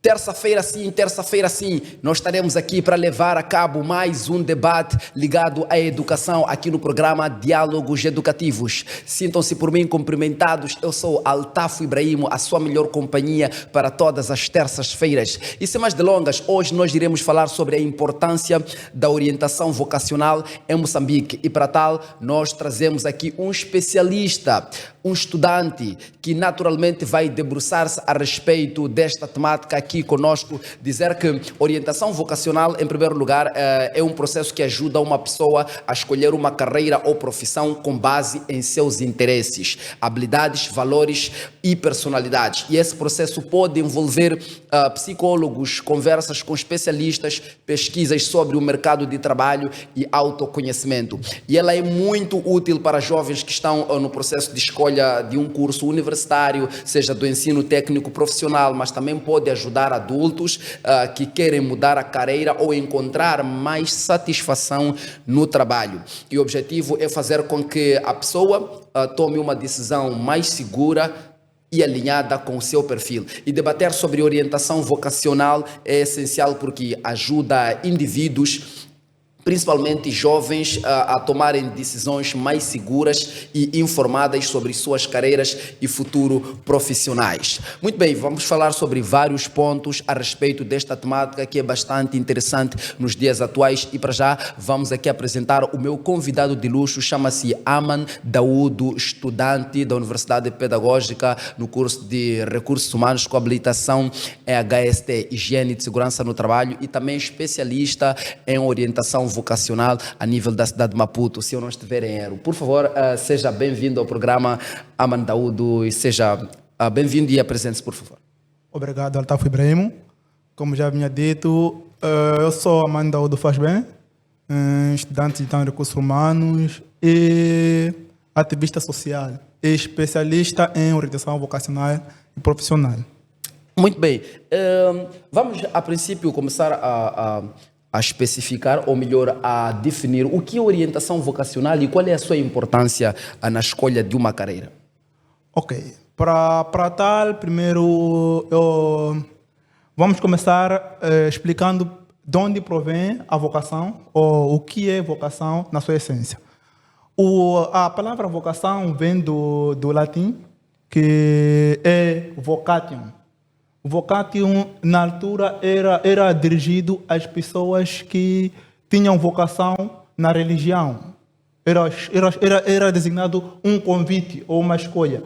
Terça-feira sim, nós estaremos aqui para levar a cabo mais um debate ligado à educação aqui no programa Diálogos Educativos. Sintam-se por mim cumprimentados, eu sou Altafo Ibrahimo, a sua melhor companhia para todas as terças-feiras. E sem mais delongas, hoje nós iremos falar sobre a importância da orientação vocacional em Moçambique. E para tal, nós trazemos aqui um especialista, um estudante que naturalmente vai debruçar-se a respeito desta temática aqui conosco, dizer que orientação vocacional, em primeiro lugar, é um processo que ajuda uma pessoa a escolher uma carreira ou profissão com base em seus interesses, habilidades, valores e personalidades. E esse processo pode envolver psicólogos, conversas com especialistas, pesquisas sobre o mercado de trabalho e autoconhecimento. E ela é muito útil para jovens que estão no processo de escolha de um curso universitário, seja do ensino técnico profissional, mas também pode ajudar adultos que querem mudar a carreira ou encontrar mais satisfação no trabalho. E o objetivo é fazer com que a pessoa tome uma decisão mais segura e alinhada com o seu perfil. E debater sobre orientação vocacional é essencial porque ajuda indivíduos, principalmente jovens, a tomarem decisões mais seguras e informadas sobre suas carreiras e futuro profissionais. Muito bem, vamos falar sobre vários pontos a respeito desta temática que é bastante interessante nos dias atuais e para já vamos aqui apresentar o meu convidado de luxo, chama-se Aman Daoud, estudante da Universidade Pedagógica no curso de Recursos Humanos com habilitação em HST, Higiene e Segurança no Trabalho e também especialista em orientação vocacional a nível da cidade de Maputo, se eu não estiver em erro. Por favor, seja bem-vindo ao programa Aman Daoud e seja bem-vindo e apresente-se, por favor. Obrigado, Altafo Ibrahimo. Como já vinha dito, eu sou Aman Daoud Faz Bem, estudante de Recursos Humanos e ativista social, e especialista em orientação vocacional e profissional. Muito bem. Vamos, a princípio, começar a especificar, ou melhor, a definir o que é orientação vocacional e qual é a sua importância na escolha de uma carreira. Ok. Para tal, primeiro, vamos começar explicando de onde provém a vocação, ou o que é vocação na sua essência. A palavra vocação vem do latim, que é vocatium. O vocatium, na altura, era dirigido às pessoas que tinham vocação na religião. Era designado um convite ou uma escolha.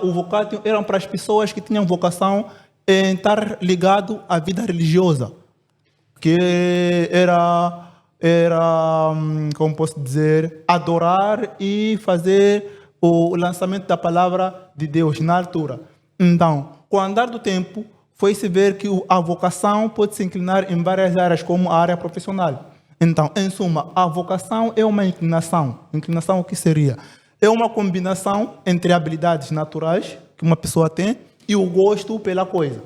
O vocatium era para as pessoas que tinham vocação em estar ligado à vida religiosa, que era, como posso dizer, adorar e fazer o lançamento da palavra de Deus na altura. Então, com o andar do tempo, foi-se ver que a vocação pode se inclinar em várias áreas, como a área profissional. Então, em suma, a vocação é uma inclinação. Inclinação o que seria? É uma combinação entre habilidades naturais que uma pessoa tem e o gosto pela coisa.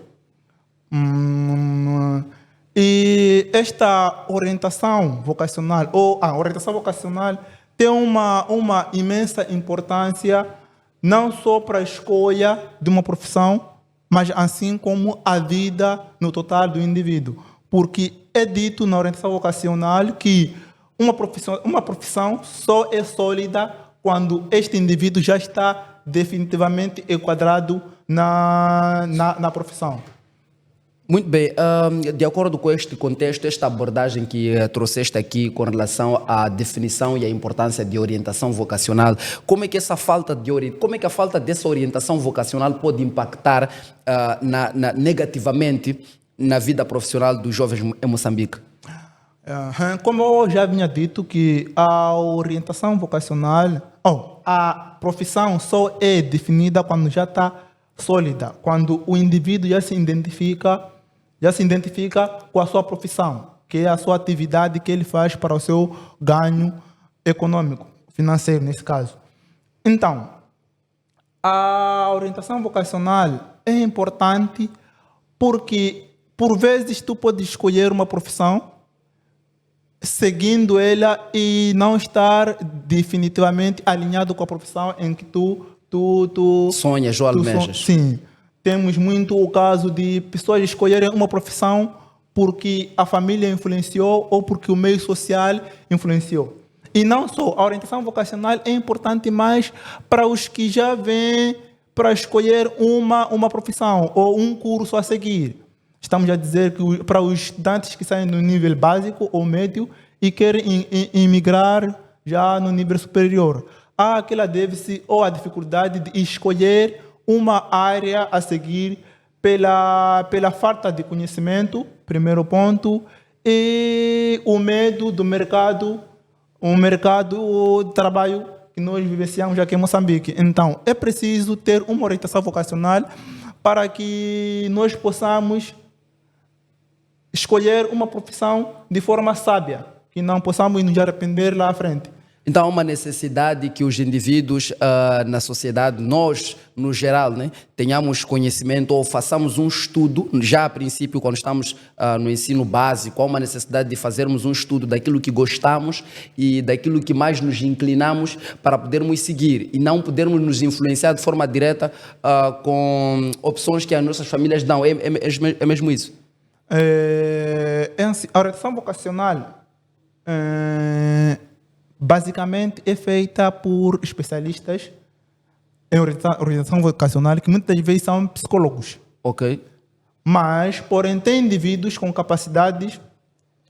E esta orientação vocacional, ou a orientação vocacional, tem uma imensa importância não só para a escolha de uma profissão, mas assim como a vida no total do indivíduo. Porque é dito na orientação vocacional que uma profissão só é sólida quando este indivíduo já está definitivamente enquadrado na profissão. Muito bem, de acordo com este contexto, esta abordagem que trouxeste aqui com relação à definição e à importância de orientação vocacional, como é que a falta dessa orientação vocacional pode impactar negativamente na vida profissional dos jovens em Moçambique? Como eu já vinha dito, que a orientação vocacional, a profissão só é definida quando já está sólida, quando o indivíduo já se identifica com a sua profissão, que é a sua atividade que ele faz para o seu ganho econômico, financeiro, nesse caso. Então, a orientação vocacional é importante porque, por vezes, tu podes escolher uma profissão seguindo ela e não estar definitivamente alinhado com a profissão em que tu sonhas ou almejas. Sim. Temos muito o caso de pessoas escolherem uma profissão porque a família influenciou ou porque o meio social influenciou. E não só, a orientação vocacional é importante mais para os que já vêm para escolher uma profissão ou um curso a seguir. Estamos a dizer que para os estudantes que saem do nível básico ou médio e querem emigrar já no nível superior, há aquela deve-se ou a dificuldade de escolher uma área a seguir pela falta de conhecimento, primeiro ponto, e o medo do mercado, o mercado de trabalho que nós vivenciamos aqui em Moçambique. Então, é preciso ter uma orientação vocacional para que nós possamos escolher uma profissão de forma sábia, que não possamos nos arrepender lá à frente. Então há uma necessidade que os indivíduos na sociedade, nós, no geral, né, tenhamos conhecimento ou façamos um estudo, já a princípio, quando estamos no ensino básico, há uma necessidade de fazermos um estudo daquilo que gostamos e daquilo que mais nos inclinamos para podermos seguir e não podermos nos influenciar de forma direta com opções que as nossas famílias dão. É mesmo isso? A orientação vocacional basicamente é feita por especialistas em orientação vocacional que muitas vezes são psicólogos. Ok. Mas, porém, tem indivíduos com capacidades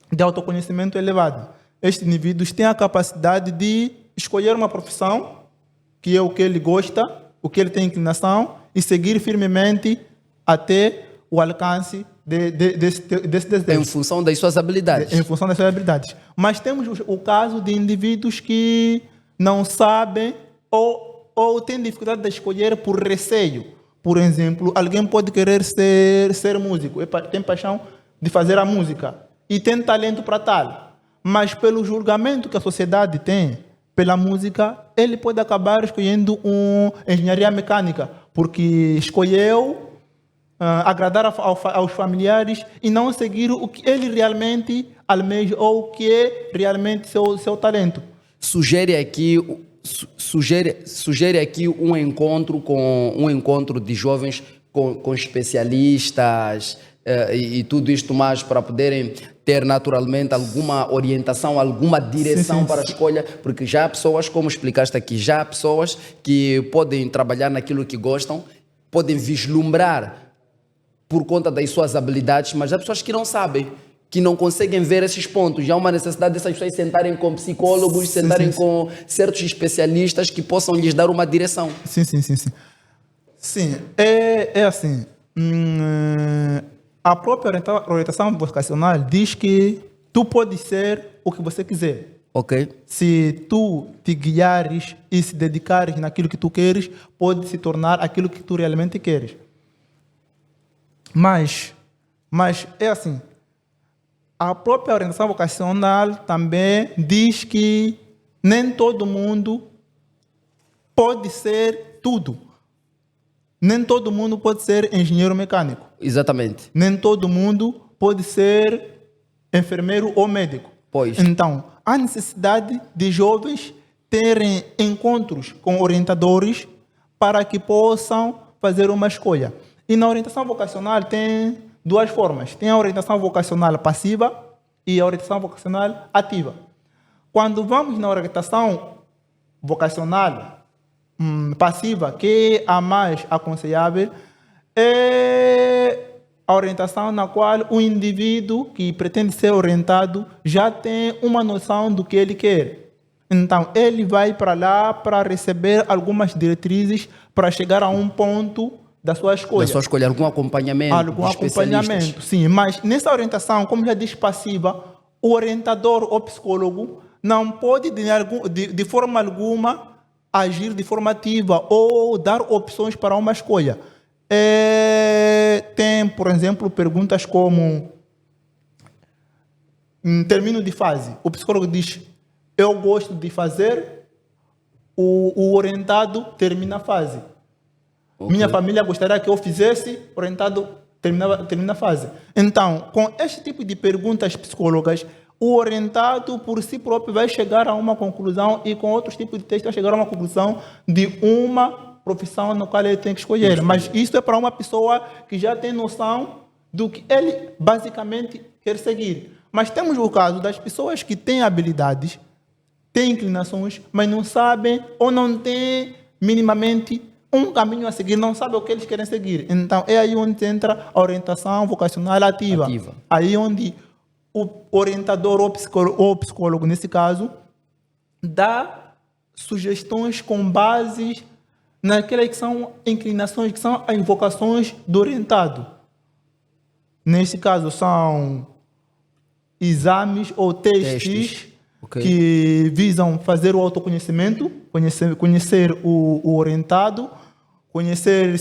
de autoconhecimento elevado. Estes indivíduos têm a capacidade de escolher uma profissão que é o que ele gosta, o que ele tem inclinação e seguir firmemente até o alcance desse desejo. Em função das suas habilidades. Em função das suas habilidades. Mas temos o caso de indivíduos que não sabem ou têm dificuldade de escolher por receio. Por exemplo, alguém pode querer ser músico, tem paixão de fazer a música e tem talento para tal. Mas pelo julgamento que a sociedade tem pela música, ele pode acabar escolhendo engenharia mecânica, porque escolheu agradar aos familiares e não seguir o que ele realmente almeja ou o que é realmente seu talento. Sugere aqui um encontro de jovens com especialistas e tudo isto mais para poderem ter naturalmente alguma orientação, alguma direção para a escolha, porque já há pessoas, como explicaste aqui, já há pessoas que podem trabalhar naquilo que gostam, podem vislumbrar por conta das suas habilidades, mas há pessoas que não sabem, que não conseguem ver esses pontos. Já há uma necessidade dessas pessoas sentarem com psicólogos, sentarem com certos especialistas que possam lhes dar uma direção. Sim. Sim, é assim. A própria orientação vocacional diz que tu podes ser o que você quiser. Ok. Se tu te guiares e se dedicares naquilo que tu queres, pode se tornar aquilo que tu realmente queres. Mas é assim, a própria orientação vocacional também diz que nem todo mundo pode ser tudo. Nem todo mundo pode ser engenheiro mecânico. Exatamente. Nem todo mundo pode ser enfermeiro ou médico. Pois. Então, há necessidade de jovens terem encontros com orientadores para que possam fazer uma escolha. E na orientação vocacional tem duas formas. Tem a orientação vocacional passiva e a orientação vocacional ativa. Quando vamos na orientação vocacional passiva, que é a mais aconselhável, é a orientação na qual o indivíduo que pretende ser orientado já tem uma noção do que ele quer. Então, ele vai para lá para receber algumas diretrizes para chegar a um ponto da sua escolha. Da sua escolha, algum acompanhamento. Algum acompanhamento, sim. Mas nessa orientação, como já diz passiva, o orientador ou psicólogo não pode de forma alguma agir de forma ativa ou dar opções para uma escolha. Tem, por exemplo, perguntas como término de fase. O psicólogo diz, eu gosto de fazer, o orientado termina a fase. Okay. Minha família gostaria que eu fizesse, orientado termina a fase. Então, com este tipo de perguntas psicólogas, o orientado por si próprio vai chegar a uma conclusão e com outros tipos de textos vai chegar a uma conclusão de uma profissão no qual ele tem que escolher. Mas isso é para uma pessoa que já tem noção do que ele basicamente quer seguir. Mas temos o caso das pessoas que têm habilidades, têm inclinações, mas não sabem ou não têm minimamente um caminho a seguir, não sabem o que eles querem seguir. Então é aí onde entra a orientação vocacional ativa. Aí onde o orientador ou psicólogo, nesse caso, dá sugestões com base naquelas que são inclinações, que são as vocações do orientado. Nesse caso, são exames ou testes. Okay. Que visam fazer o autoconhecimento, conhecer o orientado, conhecer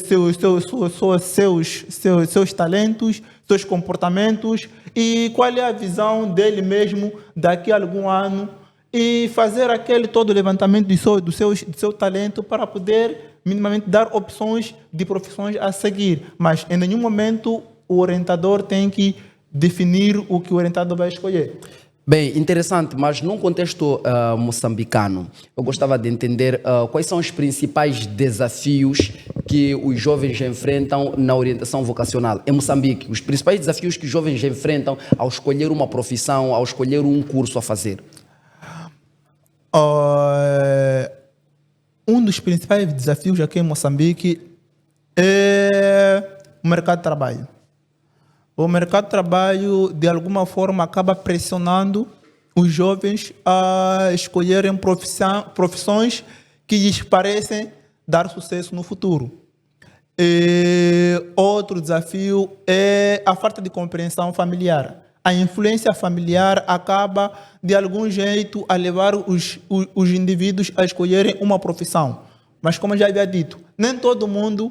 seus talentos, seus comportamentos e qual é a visão dele mesmo daqui a algum ano e fazer aquele todo levantamento do seu talento para poder minimamente dar opções de profissões a seguir. Mas em nenhum momento o orientador tem que definir o que o orientado vai escolher. Bem, interessante, mas num contexto moçambicano, eu gostava de entender quais são os principais desafios que os jovens enfrentam na orientação vocacional em Moçambique. Os principais desafios que os jovens enfrentam ao escolher uma profissão, ao escolher um curso a fazer. Um dos principais desafios aqui em Moçambique é o mercado de trabalho. O mercado de trabalho, de alguma forma, acaba pressionando os jovens a escolherem profissões que lhes parecem dar sucesso no futuro. Outro desafio é a falta de compreensão familiar. A influência familiar acaba, de algum jeito, a levar os indivíduos a escolherem uma profissão. Mas, como eu já havia dito, nem todo mundo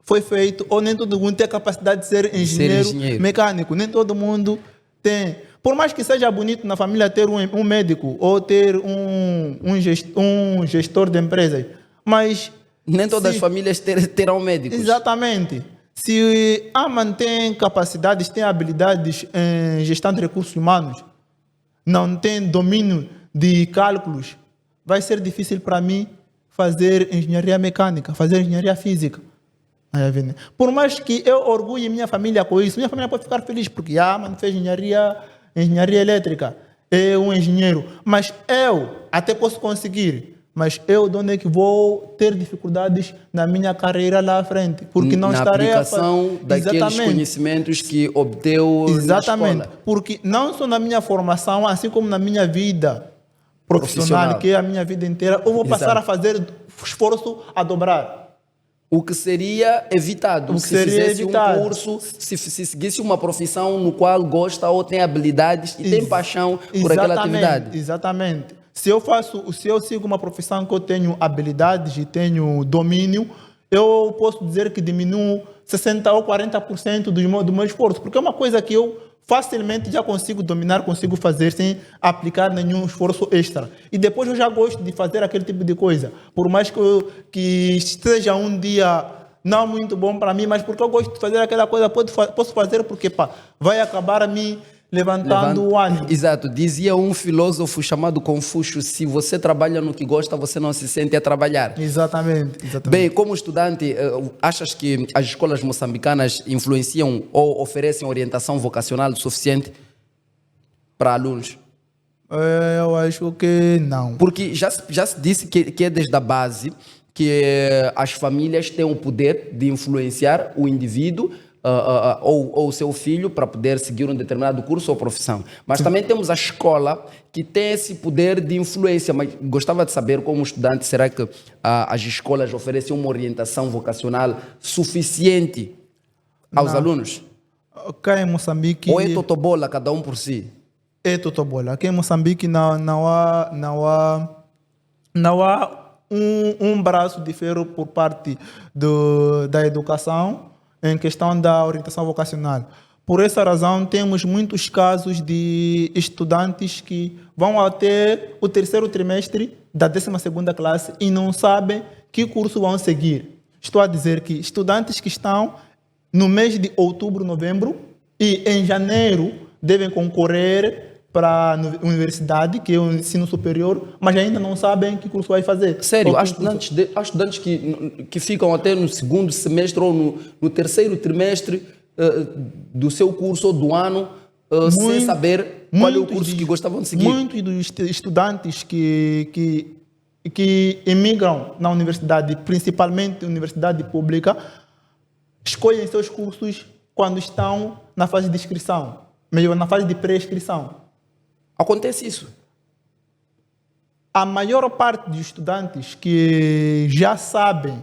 foi feito, ou nem todo mundo tem a capacidade de ser engenheiro mecânico, nem todo mundo tem. Por mais que seja bonito na família ter um médico ou ter um gestor de empresas, mas... Nem todas as famílias terão médicos. Exatamente. Se a mãe tem capacidades, tem habilidades em gestão de recursos humanos, não tem domínio de cálculos, vai ser difícil para mim fazer engenharia mecânica, fazer engenharia física. Por mais que eu orgulhe minha família com isso, minha família pode ficar feliz porque mano fez engenharia elétrica, é um engenheiro, mas eu até posso conseguir, mas eu de onde é que vou ter dificuldades na minha carreira lá à frente, porque não estarei a aplicação daqueles conhecimentos que obteu na escola. Porque não só na minha formação, assim como na minha vida profissional, que é a minha vida inteira, eu vou passar a fazer esforço a dobrar. O que seria evitado se fizesse um curso, se seguisse uma profissão no qual gosta ou tem habilidades e tem paixão por aquela atividade. Exatamente. Se eu sigo uma profissão que eu tenho habilidades e tenho domínio, eu posso dizer que diminuo 60% ou 40% do meu esforço, porque é uma coisa que eu facilmente já consigo dominar, consigo fazer sem aplicar nenhum esforço extra. E depois eu já gosto de fazer aquele tipo de coisa. Por mais que esteja um dia não muito bom para mim, mas porque eu gosto de fazer aquela coisa, posso fazer porque vai acabar a mim levantando o ânimo. Exato. Dizia um filósofo chamado Confúcio, se você trabalha no que gosta, você não se sente a trabalhar. Exatamente. Bem, como estudante, achas que as escolas moçambicanas influenciam ou oferecem orientação vocacional suficiente para alunos? Eu acho que não. Porque já se disse que é desde a base que as famílias têm o poder de influenciar o indivíduo ou o seu filho para poder seguir um determinado curso ou profissão. Mas também temos a escola que tem esse poder de influência. Mas gostava de saber, como estudante, será que as escolas oferecem uma orientação vocacional suficiente aos alunos? Cá em Moçambique... Ou é totobola, cada um por si? É totobola. Aqui em Moçambique não há um braço de ferro por parte da educação em questão da orientação vocacional. Por essa razão, temos muitos casos de estudantes que vão até o terceiro trimestre da 12ª classe e não sabem que curso vão seguir. Estou a dizer que estudantes que estão no mês de outubro, novembro e em janeiro devem concorrer para a universidade, que é o ensino superior, mas ainda não sabem que curso vai fazer. Sério, há estudantes que ficam até no segundo semestre ou no terceiro trimestre do seu curso ou do ano sem saber qual é o curso que gostavam de seguir. Muitos dos estudantes que emigram na universidade, principalmente universidade pública, escolhem seus cursos quando estão na fase de inscrição, melhor, na fase de pré-inscrição. Acontece isso. A maior parte dos estudantes que já sabem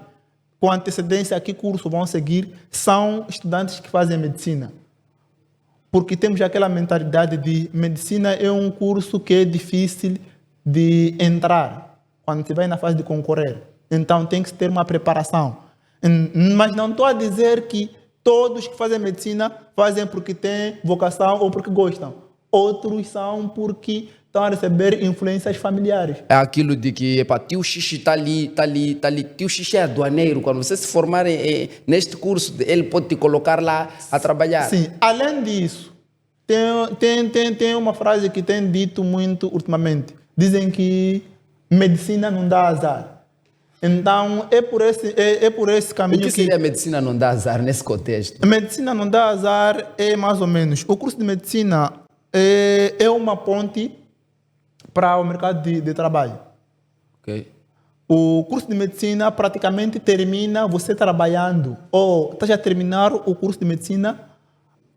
com antecedência que curso vão seguir são estudantes que fazem medicina. Porque temos aquela mentalidade de medicina é um curso que é difícil de entrar quando você vai na fase de concorrer. Então tem que ter uma preparação. Mas não estou a dizer que todos que fazem medicina fazem porque têm vocação ou porque gostam. Outros são porque estão a receber influências familiares. É aquilo de que, epa, tio Xixi está ali. Tio Xixi é aduaneiro. Quando você se formar neste curso, ele pode te colocar lá a trabalhar. Sim. Além disso, tem uma frase que tem dito muito ultimamente. Dizem que medicina não dá azar. Então, é por esse caminho que... O que seria medicina não dá azar nesse contexto? A medicina não dá azar é mais ou menos... O curso de medicina é uma ponte para o mercado de trabalho. Okay. O curso de medicina praticamente termina você trabalhando. Ou estás a terminar o curso de medicina,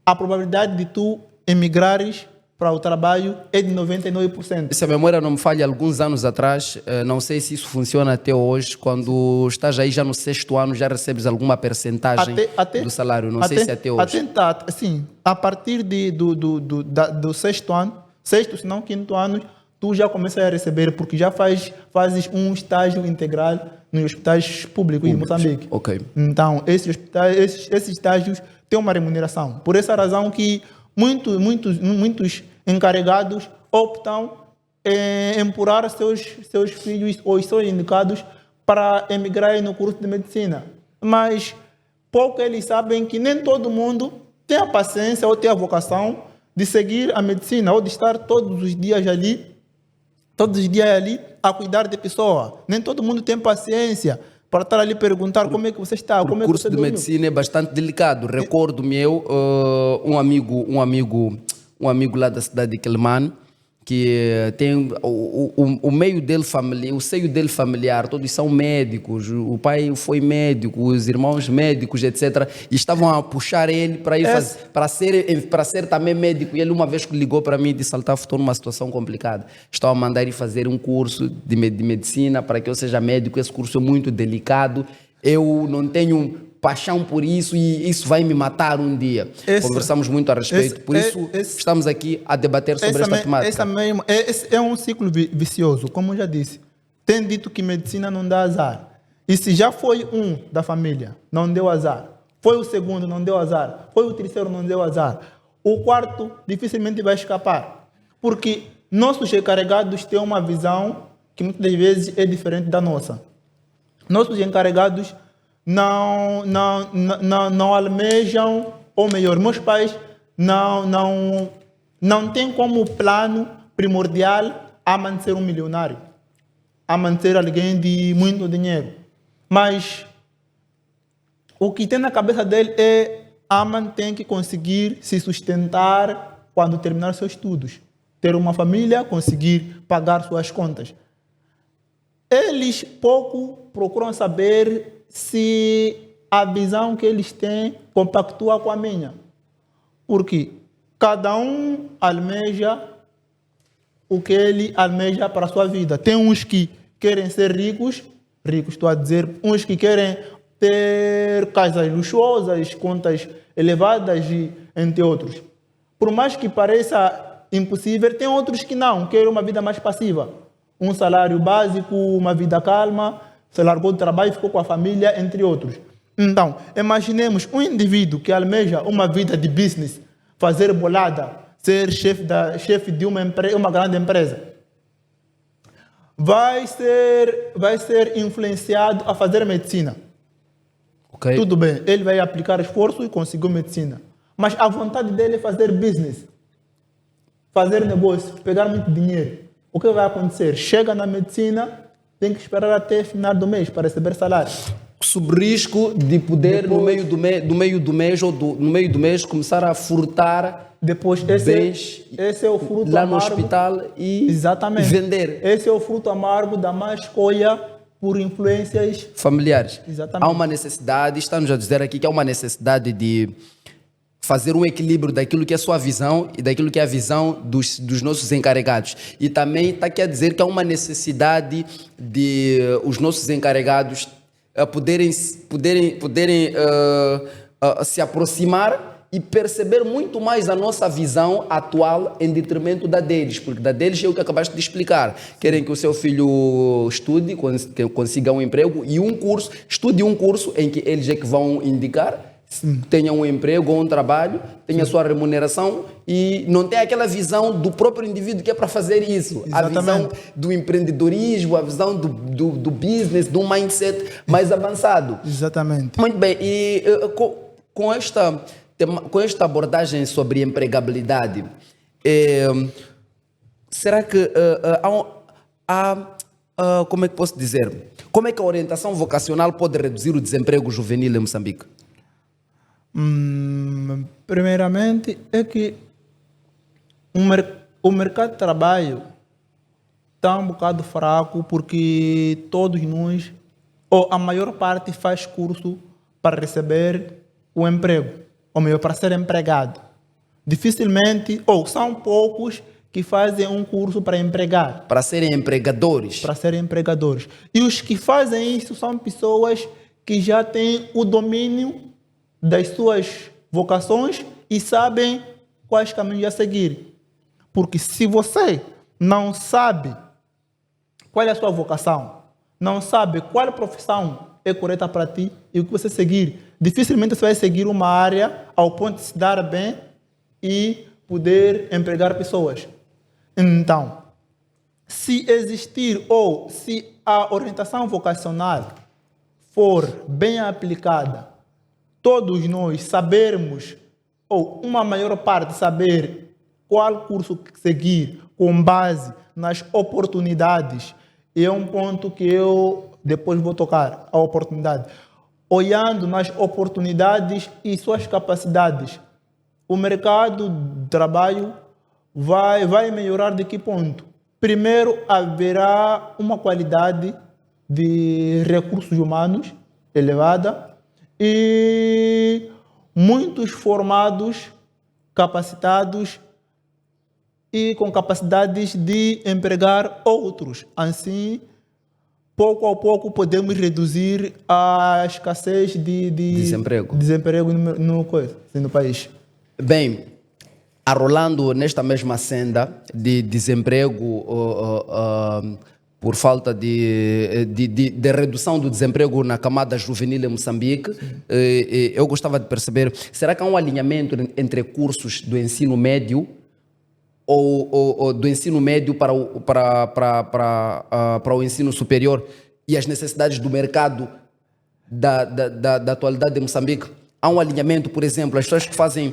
a probabilidade de tu emigrares para o trabalho é de 99%. Se a memória não me falha, alguns anos atrás, não sei se isso funciona até hoje, quando estás aí já no 6º ano, já recebes alguma percentagem do salário, não sei se até hoje. Sim, a partir do 6º ano, 6º, se não 5º ano, tu já começas a receber, porque já fazes um estágio integral nos hospitais públicos em Moçambique. Okay. Então, esses estágios têm uma remuneração. Por essa razão que muitos encarregados optam em empurrar seus filhos ou são indicados para emigrarem no curso de medicina. Mas pouco eles sabem que nem todo mundo tem a paciência ou tem a vocação de seguir a medicina ou de estar todos os dias ali a cuidar de pessoa. Nem todo mundo tem paciência para estar ali perguntar como é que você está, como é que você dormiu. O curso de medicina é bastante delicado. Recordo-me um amigo lá da cidade de Quelimane, que tem o meio dele familiar, o seio dele familiar, todos são médicos, o pai foi médico, os irmãos médicos, etc. E estavam a puxar ele para ir para ser também médico. E ele uma vez ligou para mim e disse: Altaf, estou numa situação complicada. Estou a mandar ele fazer um curso de medicina para que eu seja médico. Esse curso é muito delicado. Eu não tenho paixão por isso e isso vai me matar um dia. Conversamos muito a respeito, por isso estamos aqui a debater sobre esta temática. Esse é um ciclo vicioso, como eu já disse. Tem dito que medicina não dá azar. E se já foi um da família, não deu azar. Foi o segundo, não deu azar. Foi o terceiro, não deu azar. O quarto dificilmente vai escapar. Porque nossos encarregados têm uma visão que muitas vezes é diferente da nossa. Nossos encarregados não almejam, ou melhor, meus pais não têm como plano primordial a manter um milionário, a manter alguém de muito dinheiro. Mas o que tem na cabeça dele é Aman tem que conseguir se sustentar quando terminar seus estudos, ter uma família, conseguir pagar suas contas. Eles pouco procuram saber se a visão que eles têm compactua com a minha. Porque cada um almeja o que ele almeja para a sua vida. Tem uns que querem ser ricos, estou a dizer, uns que querem ter casas luxuosas, contas elevadas, entre outros. Por mais que pareça impossível, tem outros que não, querem uma vida mais passiva. Um salário básico, uma vida calma, se largou do trabalho e ficou com a família, entre outros. Então, imaginemos um indivíduo que almeja uma vida de business, fazer bolada, ser chefe de uma grande empresa. Vai ser influenciado a fazer medicina. Okay. Tudo bem, ele vai aplicar esforço e conseguiu medicina. Mas a vontade dele é fazer business. fazer negócio, pegar muito dinheiro. O que vai acontecer? Chega na medicina, tem que esperar até final do mês para receber salário. Sob risco de poder, Depois- no meio do mês ou no meio do mês, começar a furtar Depois, bens esse é o fruto lá no amargo. hospital e Exatamente. vender. Esse é o fruto amargo da má escolha por influências. Familiares. Exatamente. Há uma necessidade, está-nos a dizer aqui que há uma necessidade de fazer um equilíbrio daquilo que é a sua visão e daquilo que é a visão dos nossos encarregados. E também está aqui a dizer que há uma necessidade de os nossos encarregados poderem se aproximar e perceber muito mais a nossa visão atual em detrimento da deles, porque da deles é o que acabaste de explicar. Querem que o seu filho estude, que consiga um emprego e estude um curso em que eles é que vão indicar, tenha um emprego ou um trabalho, tenha a sua remuneração e não tem aquela visão do próprio indivíduo que é para fazer isso. Exatamente. A visão do empreendedorismo, a visão do business, do mindset mais avançado. Exatamente. Muito bem, e com esta abordagem sobre empregabilidade, será que como é que posso dizer? Como é que a orientação vocacional pode reduzir o desemprego juvenil em Moçambique? Primeiramente, é que o mercado de trabalho está um bocado fraco porque todos nós, ou a maior parte, faz curso para receber o emprego, ou melhor, para ser empregado. Dificilmente, ou são poucos que fazem um curso para empregar. Para serem empregadores. Para serem empregadores. E os que fazem isso são pessoas que já têm o domínio das suas vocações e sabem quais caminhos a seguir. Porque se você não sabe qual é a sua vocação, não sabe qual profissão é correta para ti e o que você seguir, dificilmente você vai seguir uma área ao ponto de se dar bem e poder empregar pessoas. Então, se existir ou se a orientação vocacional for bem aplicada, todos nós sabermos, ou uma maior parte saber qual curso seguir com base nas oportunidades, é um ponto que eu depois vou tocar, a oportunidade. Olhando nas oportunidades e suas capacidades, o mercado de trabalho vai melhorar de que ponto? Primeiro, haverá uma qualidade de recursos humanos elevada e muitos formados, capacitados e com capacidades de empregar outros. Assim, pouco a pouco podemos reduzir a escassez de Desemprego. no país. Bem, arrolando nesta mesma senda de desemprego por falta de redução do desemprego na camada juvenil em Moçambique, eu gostava de perceber, será que há um alinhamento entre cursos do ensino médio ou do ensino médio para o ensino superior e as necessidades do mercado da atualidade de Moçambique? Há um alinhamento, por exemplo, as pessoas que fazem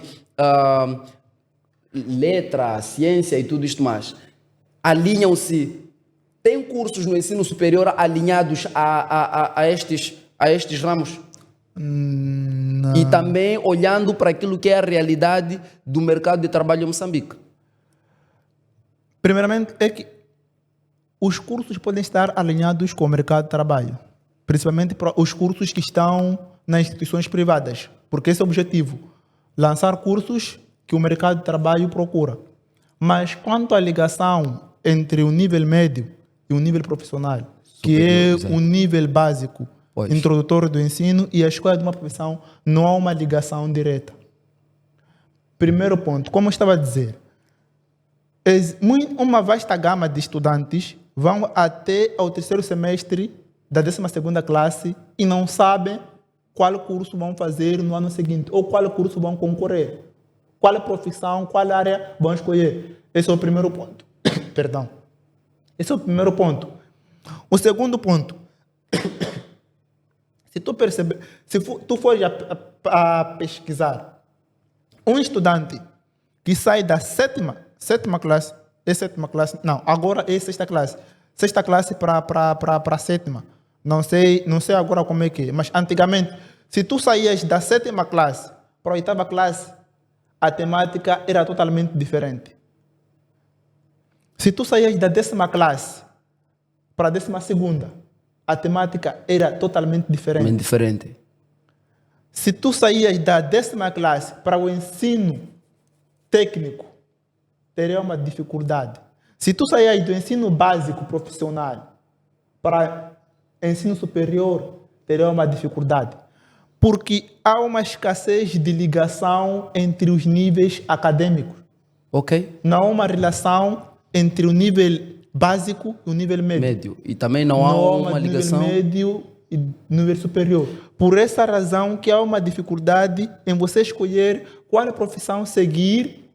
letra, ciência e tudo isto mais, alinham-se, têm cursos no ensino superior alinhados a estes ramos? Não. E também olhando para aquilo que é a realidade do mercado de trabalho em Moçambique. Primeiramente, é que os cursos podem estar alinhados com o mercado de trabalho, principalmente para os cursos que estão nas instituições privadas, porque esse é o objetivo, lançar cursos que o mercado de trabalho procura. Mas quanto à ligação entre o nível médio e o nível profissional, que é exato. o nível básico, Pois. introdutório do ensino e a escolha de uma profissão, não há uma ligação direta. Primeiro ponto, como eu estava a dizer, uma vasta gama de estudantes vão até ao terceiro semestre da 12ª classe e não sabem qual curso vão fazer no ano seguinte ou qual curso vão concorrer, qual profissão, qual área vão escolher. Esse é o primeiro ponto. Perdão. Esse é o primeiro ponto. O segundo ponto, se tu fores a pesquisar, um estudante que sai da sétima classe, é sétima classe, não, agora é sexta classe. Sexta classe para sétima. Não sei agora como é que é, mas antigamente, se tu saías da sétima classe para a oitava classe, a temática era totalmente diferente. Se tu saías da décima classe para a décima segunda, a temática era totalmente diferente. Bem diferente. Se tu saías da décima classe para o ensino técnico, teria uma dificuldade. Se tu saías do ensino básico profissional para ensino superior, teria uma dificuldade. Porque há uma escassez de ligação entre os níveis acadêmicos. Ok. Não há uma relação entre o nível básico e o nível médio. E também não há uma ligação... nível médio e nível superior. Por essa razão que há uma dificuldade em você escolher qual profissão seguir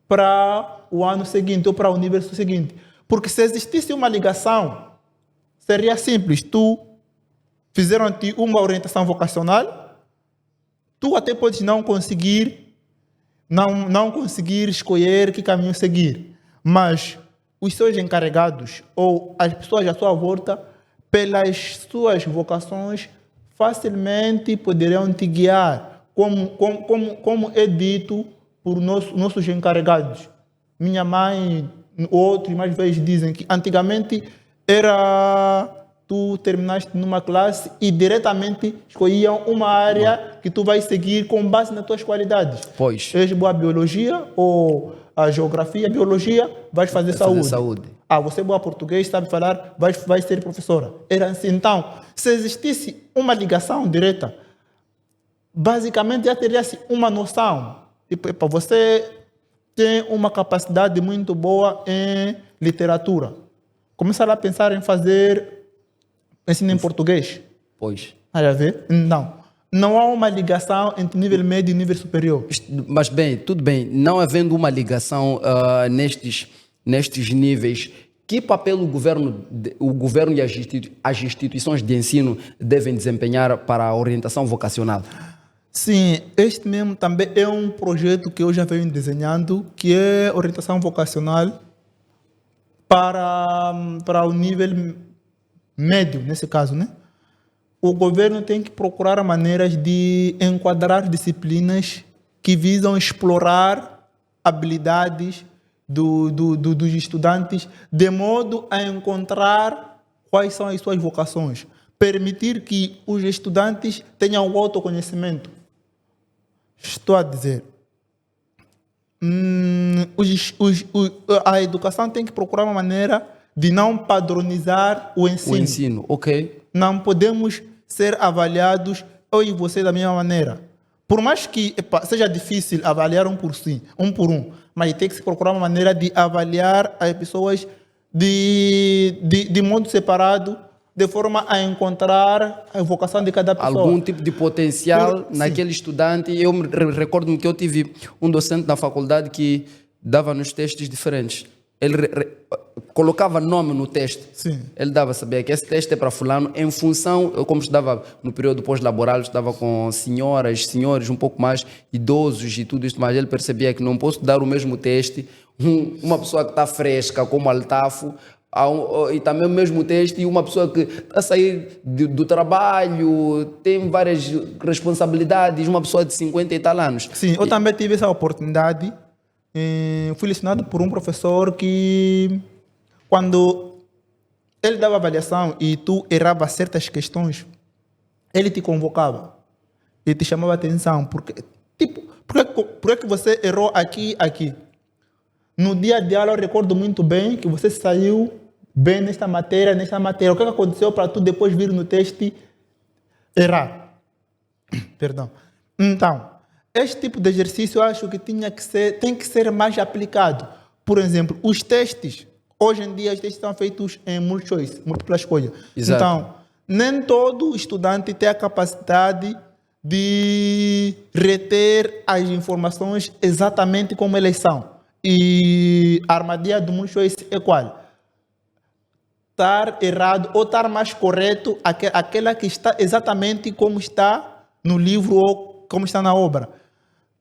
para o ano seguinte ou para o universo seguinte. Porque se existisse uma ligação, seria simples. Tu fizeram-te uma orientação vocacional, tu até podes não conseguir escolher que caminho seguir. Mas os seus encarregados ou as pessoas à sua volta, pelas suas vocações, facilmente poderão te guiar, como é dito por nossos encarregados. Minha mãe, outros mais vezes dizem que antigamente era tu terminaste numa classe e diretamente escolhiam uma área que tu vais seguir com base nas tuas qualidades. Pois. És boa biologia ou a geografia, biologia, vais fazer saúde. Você é boa português, sabe falar, vai ser professora. Era assim. Então, se existisse uma ligação direta, basicamente já teria-se uma noção. Tipo, você tem uma capacidade muito boa em literatura. Começar a pensar em fazer ensino em português. Pois. Olha a ver? Não há uma ligação entre nível médio e nível superior. Mas bem, tudo bem, não havendo uma ligação nestes níveis, que papel o governo e as instituições de ensino devem desempenhar para a orientação vocacional? Sim, este mesmo também é um projeto que eu já venho desenhando, que é orientação vocacional para o nível médio, nesse caso, né? O governo tem que procurar maneiras de enquadrar disciplinas que visam explorar habilidades dos estudantes, de modo a encontrar quais são as suas vocações. Permitir que os estudantes tenham o autoconhecimento. Estou a dizer, a educação tem que procurar uma maneira de não padronizar o ensino. O ensino, ok. Não podemos ser avaliados, eu e você, da mesma maneira. Por mais que seja difícil avaliar um por um, mas tem que se procurar uma maneira de avaliar as pessoas de modo separado, de forma a encontrar a vocação de cada pessoa. Algum tipo de potencial naquele estudante. Eu me recordo-me que eu tive um docente na faculdade que dava nos testes diferentes. Ele colocava nome no teste. Sim. Ele dava a saber que esse teste é para fulano em função, eu como estudava no período pós-laboral, estava com senhoras, senhores um pouco mais idosos e tudo isso, mas ele percebia que não posso dar o mesmo teste uma pessoa que está fresca como Altafo e também o mesmo teste e uma pessoa que está a sair do trabalho, tem várias responsabilidades, uma pessoa de 50 e tal anos. Sim, eu também tive essa oportunidade. Fui lecionado por um professor que, quando ele dava avaliação e tu errava certas questões, ele te convocava e te chamava a atenção. Por que você errou aqui? No dia de aula eu recordo muito bem que você saiu bem nesta matéria. O que aconteceu para tu depois vir no teste errar? Perdão. Então, este tipo de exercício eu acho que tem que ser mais aplicado. Por exemplo, os testes, hoje em dia os testes são feitos em múltipla escolha. Exato. Então, nem todo estudante tem a capacidade de reter as informações exatamente como elas são. E a armadilha do multi choice é qual? Estar errado ou estar mais correto, aquela que está exatamente como está no livro ou como está na obra.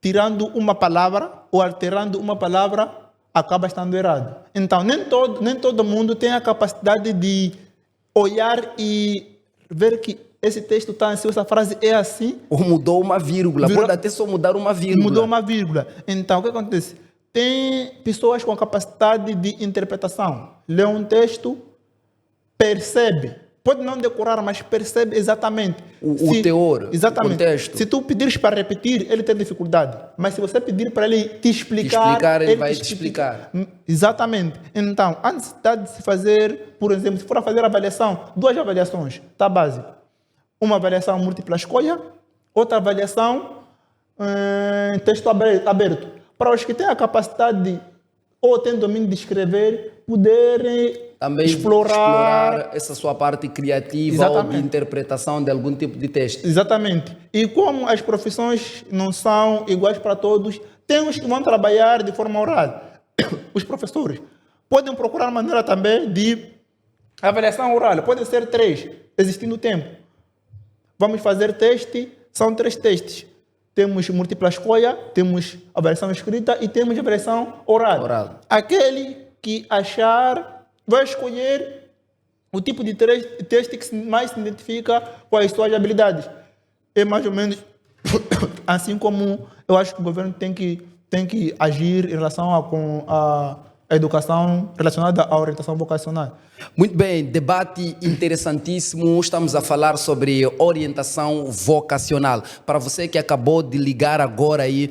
Tirando uma palavra ou alterando uma palavra, acaba estando errado. Então, nem todo mundo tem a capacidade de olhar e ver que esse texto está assim, essa frase é assim. Ou mudou uma vírgula. Pode até só mudar uma vírgula. Mudou uma vírgula. Então, o que acontece? Tem pessoas com capacidade de interpretação. Lê um texto, percebe. Pode não decorar, mas percebe exatamente. O teor, exatamente. O contexto. Se tu pedires para repetir, ele tem dificuldade. Mas se você pedir para ele te explicar, ele vai te explicar. Exatamente. Então, a necessidade de se fazer, por exemplo, se for a fazer avaliação, 2 avaliações, está básico. Uma avaliação múltipla escolha, outra avaliação texto aberto. Para os que têm a capacidade ou têm domínio de escrever, poderem também explorar essa sua parte criativa. Exatamente. Ou de interpretação de algum tipo de texto. Exatamente. E como as profissões não são iguais para todos, tem os que vão trabalhar de forma oral. Os professores podem procurar maneira também de avaliação oral. Pode ser 3, existindo tempo. Vamos fazer teste, são 3 testes. Temos múltipla escolha, temos avaliação escrita e temos avaliação oral. Aquele que achar, vai escolher o tipo de teste que mais se identifica com as suas habilidades. É mais ou menos assim como eu acho que o governo tem que agir em relação a educação relacionada à orientação vocacional. Muito bem, debate interessantíssimo. Estamos a falar sobre orientação vocacional. Para você que acabou de ligar agora aí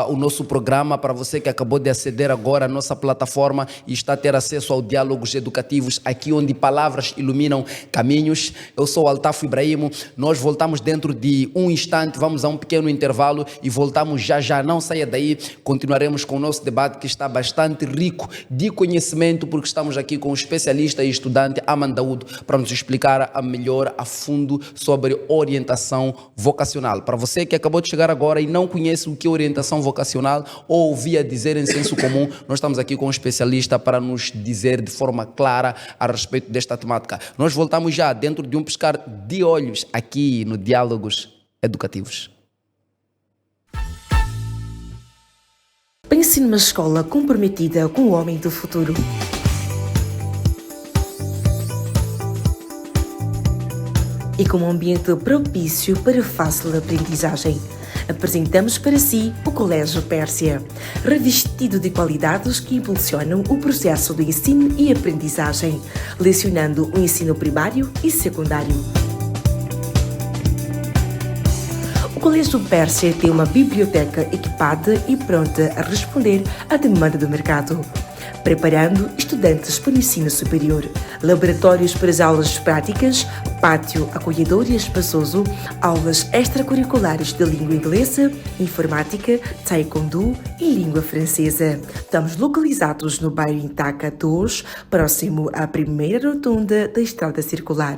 o nosso programa, para você que acabou de aceder agora à nossa plataforma e está a ter acesso ao Diálogos Educativos, aqui onde palavras iluminam caminhos. Eu sou Altafo Ibrahimo. Nós voltamos dentro de um instante, vamos a um pequeno intervalo e voltamos já. Não saia daí, continuaremos com o nosso debate que está bastante rico de conhecimento, porque estamos aqui com um especialista e estudante Aman Daoud para nos explicar a fundo sobre orientação vocacional. Para você que acabou de chegar agora e não conhece o que é orientação vocacional ou ouvia dizer em senso comum, nós estamos aqui com um especialista para nos dizer de forma clara a respeito desta temática. Nós voltamos já dentro de um piscar de olhos aqui no Diálogos Educativos. Pense numa escola comprometida com o homem do futuro. E com um ambiente propício para fácil aprendizagem. Apresentamos para si o Colégio Pérsia, revestido de qualidades que impulsionam o processo de ensino e aprendizagem, lecionando o ensino primário e secundário. O Colégio Pérsia tem uma biblioteca equipada e pronta a responder à demanda do mercado, preparando estudantes para o ensino superior, laboratórios para as aulas práticas, pátio acolhedor e espaçoso, aulas extracurriculares de língua inglesa, informática, taekwondo e língua francesa. Estamos localizados no bairro Intaca 2, próximo à primeira rotunda da Estrada Circular.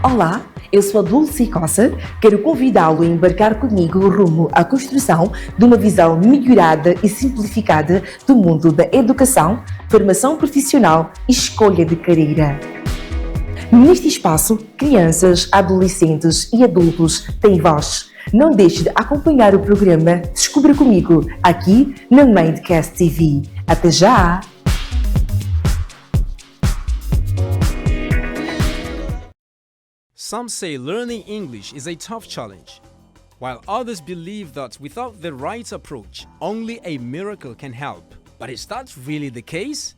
Olá, eu sou a Dulce Coça, quero convidá-lo a embarcar comigo rumo à construção de uma visão melhorada e simplificada do mundo da educação, formação profissional e escolha de carreira. Neste espaço, crianças, adolescentes e adultos têm voz. Não deixe de acompanhar o programa Descubra Comigo, aqui na Mindcast TV. Até já! Some say learning English is a tough challenge, while others believe that without the right approach, only a miracle can help. But is that really the case?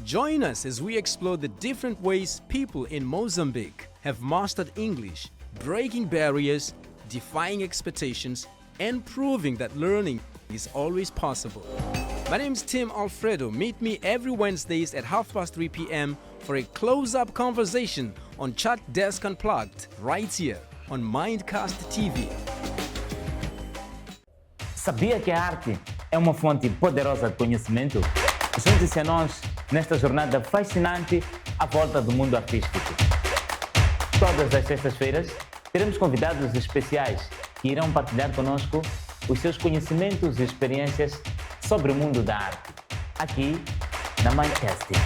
Join us as we explore the different ways people in Mozambique have mastered English, breaking barriers, defying expectations, and proving that learning is always possible. My name is Tim Alfredo. Meet me every Wednesdays at 3:30 p.m. for a close-up conversation on Chat Desk Unplugged, right here on Mindcast TV. Sabia que a arte é uma fonte poderosa de conhecimento? Junte-se a nós nesta jornada fascinante à volta do mundo artístico. Todas as sextas-feiras teremos convidados especiais que irão partilhar conosco os seus conhecimentos e experiências sobre o mundo da arte, aqui na Mindcast TV.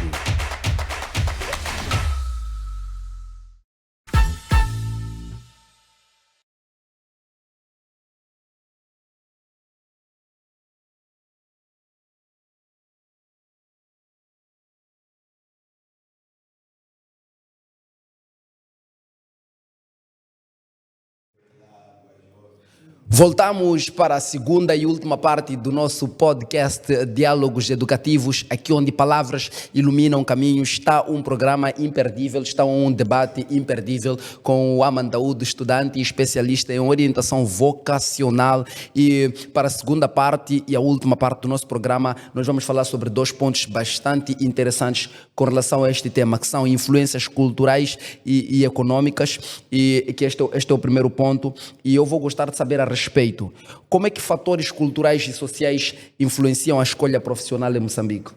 Voltamos para a segunda e última parte do nosso podcast Diálogos Educativos, aqui onde palavras iluminam caminhos. Está um programa imperdível, está um debate imperdível com o Aman Daoud, estudante e especialista em orientação vocacional. E para a segunda parte e a última parte do nosso programa, nós vamos falar sobre dois pontos bastante interessantes com relação a este tema, que são influências culturais e econômicas, e que este é o primeiro ponto. E eu vou gostar de saber a respeito. Como é que fatores culturais e sociais influenciam a escolha profissional em Moçambique?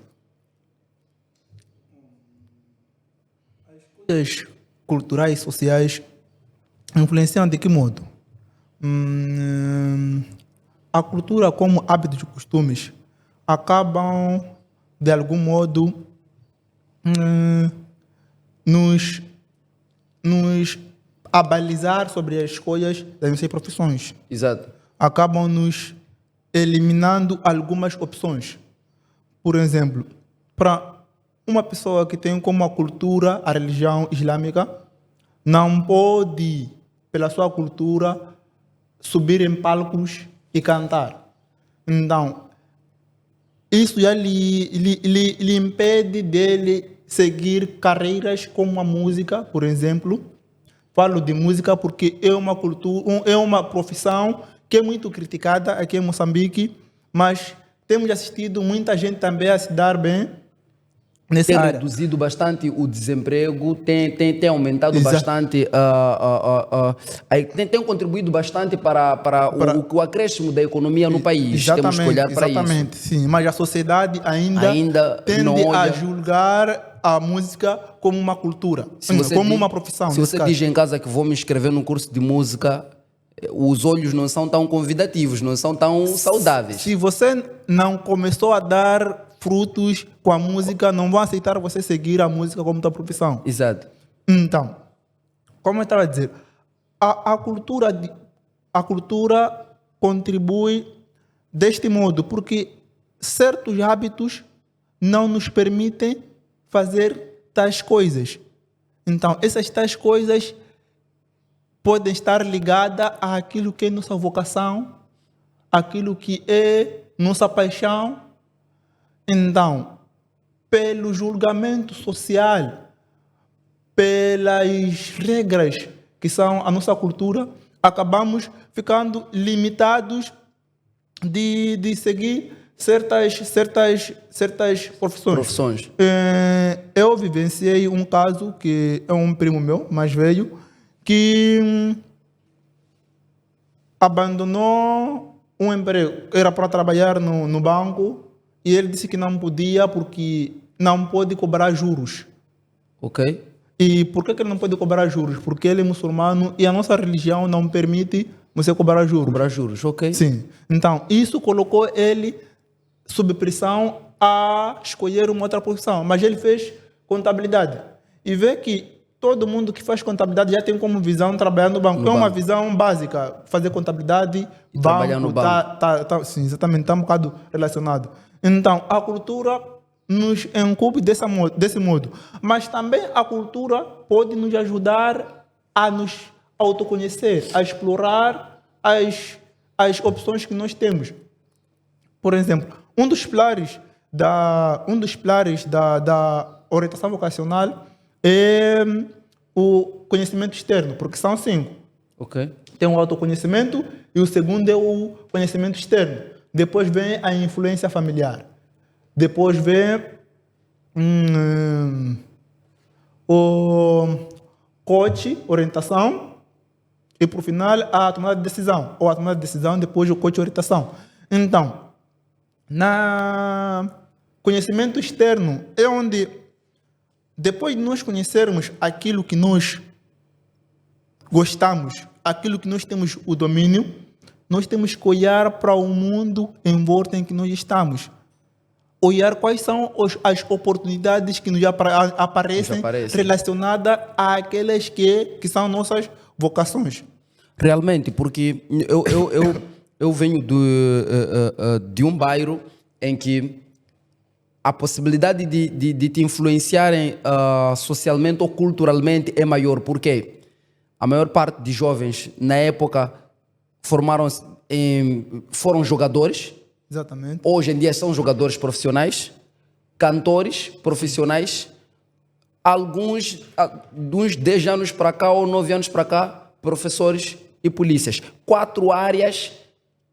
As escolhas culturais e sociais influenciam de que modo? A cultura, como hábitos e costumes, acabam, de algum modo, nos abalizar sobre as escolhas das nossas profissões. Exato. Acabam nos eliminando algumas opções. Por exemplo, para uma pessoa que tem como a cultura a religião islâmica, não pode, pela sua cultura, subir em palcos e cantar. Então, isso já lhe impede dele seguir carreiras como a música, por exemplo. Falo de música porque é uma cultura, é uma profissão que é muito criticada aqui em Moçambique, mas temos assistido muita gente também a se dar bem nessa tem área. reduzido bastante o desemprego, tem aumentado Exato. bastante, tem contribuído bastante para o acréscimo da economia no país. Temos que olhar para isso. Exatamente, sim. Mas a sociedade ainda Ainda não tende a olha. julgar a música como uma cultura, como uma profissão. Se nesse você caso. diz em casa que vou me inscrever num curso de música, os olhos não são tão convidativos, não são tão saudáveis. Se você não começou a dar frutos com a música, não vão aceitar você seguir a música como tua profissão. Exato. Então, como eu estava a dizer, a cultura contribui deste modo, porque certos hábitos não nos permitem fazer tais coisas. Então, essas tais coisas podem estar ligadas àquilo que é nossa vocação, àquilo que é nossa paixão. Então, pelo julgamento social, pelas regras que são a nossa cultura, acabamos ficando limitados de seguir certas profissões. Eu vivenciei um caso que é um primo meu, mais velho, que abandonou um emprego. Era para trabalhar no banco e ele disse que não podia porque não pode cobrar juros. Ok. E por que ele não pode cobrar juros? Porque ele é muçulmano e a nossa religião não permite você cobrar juros. Cobrar juros, ok. Sim. Então, isso colocou ele sob pressão a escolher uma outra profissão. Mas ele fez contabilidade. E vê que todo mundo que faz contabilidade já tem como visão trabalhar no banco. Uma visão básica. Fazer contabilidade, E trabalhar no banco. Sim, exatamente. Está um bocado relacionado. Então, a cultura nos incumbe desse modo. Mas também a cultura pode nos ajudar a nos autoconhecer, a explorar as opções que nós temos. Por exemplo, um dos pilares da orientação vocacional é o conhecimento externo, porque são 5. Ok. Tem o autoconhecimento e o segundo é o conhecimento externo. Depois vem a influência familiar. Depois vem o coach, orientação. E, por final, a tomada de decisão. Ou a tomada de decisão, depois o coach, orientação. Então, na conhecimento externo é onde, depois de nós conhecermos aquilo que nós gostamos, aquilo que nós temos o domínio, nós temos que olhar para o mundo em volta em que nós estamos. Olhar quais são as oportunidades que nos aparecem relacionadas àquelas que são nossas vocações. Realmente, porque eu venho de um bairro em que a possibilidade de te influenciarem socialmente ou culturalmente é maior. Por quê? A maior parte de jovens, na época, formaram-se foram jogadores, Exatamente. hoje em dia são jogadores profissionais, cantores profissionais, alguns de uns 10 anos para cá ou 9 anos para cá, professores e polícias. 4 áreas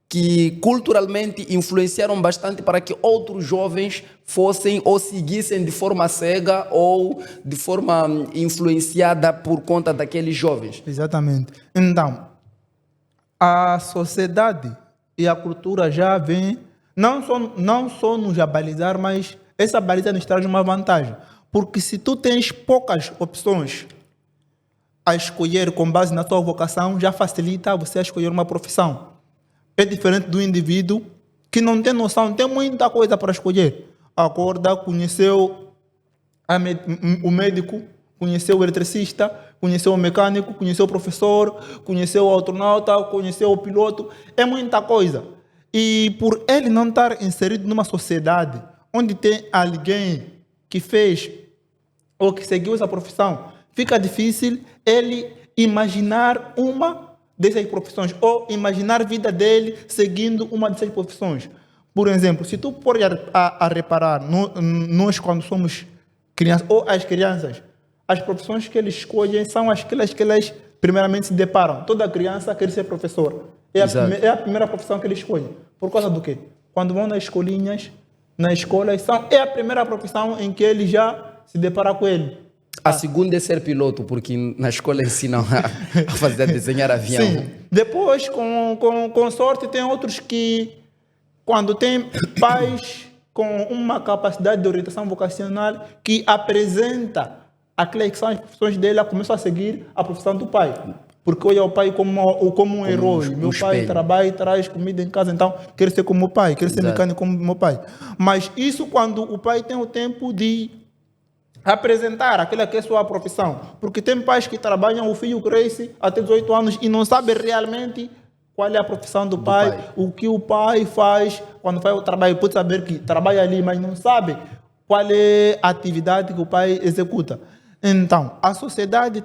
que culturalmente influenciaram bastante para que outros jovens fossem ou seguissem de forma cega ou de forma influenciada por conta daqueles jovens. Exatamente. Então, a sociedade e a cultura já vem, não só nos abalizar, mas essa baliza nos traz uma vantagem. Porque se tu tens poucas opções a escolher com base na tua vocação, já facilita você a escolher uma profissão. É diferente do indivíduo que não tem noção, tem muita coisa para escolher. Acorda, conheceu o médico, conheceu o eletricista, conheceu o mecânico, conheceu o professor, conheceu o astronauta, conheceu o piloto. É muita coisa. E por ele não estar inserido numa sociedade onde tem alguém que fez ou que seguiu essa profissão, fica difícil ele imaginar uma dessas profissões ou imaginar a vida dele seguindo uma dessas profissões. Por exemplo, se tu for a reparar, nós quando somos crianças, ou as crianças, as profissões que eles escolhem são aquelas que elas primeiramente se deparam. Toda criança quer ser professor. É a primeira profissão que eles escolhem. Por causa do quê? Quando vão nas escolinhas, na escola, é a primeira profissão em que ele já se depara com ele. A segunda é ser piloto, porque na escola ensinam a fazer desenhar avião. Sim. Depois, com sorte, tem outros que, quando tem pais com uma capacidade de orientação vocacional que apresenta aquelas que são as profissões dele, começam a seguir a profissão do pai. Porque olha o pai como um herói. Meu pai espelho. trabalha e traz comida em casa, então quer ser como o pai, quer ser mecânico como meu pai. Mas isso quando o pai tem o tempo de apresentar aquela que é a sua profissão. Porque tem pais que trabalham, o filho cresce até 18 anos e não sabe realmente qual é a profissão do pai, o que o pai faz quando faz o trabalho. Pode saber que trabalha ali, mas não sabe qual é a atividade que o pai executa. Então, a sociedade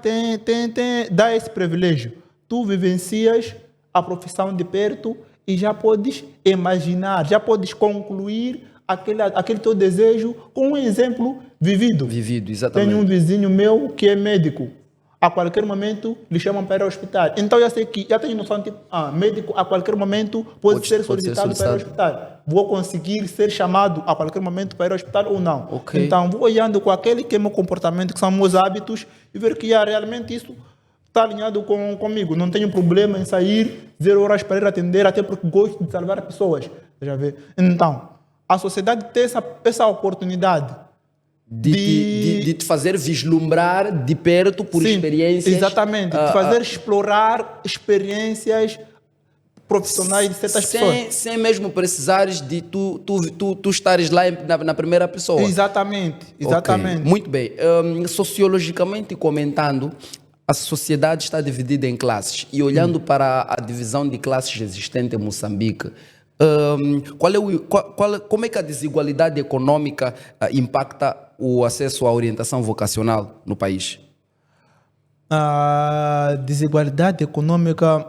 dá esse privilégio. Tu vivencias a profissão de perto e já podes imaginar, já podes concluir aquele teu desejo com um exemplo vivido. Vivido, exatamente. Tenho um vizinho meu que é médico. A qualquer momento lhe chamam para ir ao hospital. Então já sei que, já tenho noção, tipo, médico a qualquer momento pode ser solicitado para ir ao hospital. Vou conseguir ser chamado a qualquer momento para ir ao hospital ou não. Okay. Então vou olhando com aquele que é meu comportamento, que são meus hábitos, e ver que realmente isso está alinhado comigo. Não tenho problema em sair 0 horas para ir atender, até porque gosto de salvar pessoas. Já vê? Então, a sociedade tem essa oportunidade De te fazer vislumbrar de perto por Sim, experiências. Exatamente, de fazer explorar experiências profissionais de certas pessoas. Sem mesmo precisares de tu estares lá na primeira pessoa. Exatamente. Okay. Muito bem. Sociologicamente comentando, a sociedade está dividida em classes. E olhando para a divisão de classes existente em Moçambique, como é que a desigualdade econômica impacta o acesso à orientação vocacional no país? A desigualdade econômica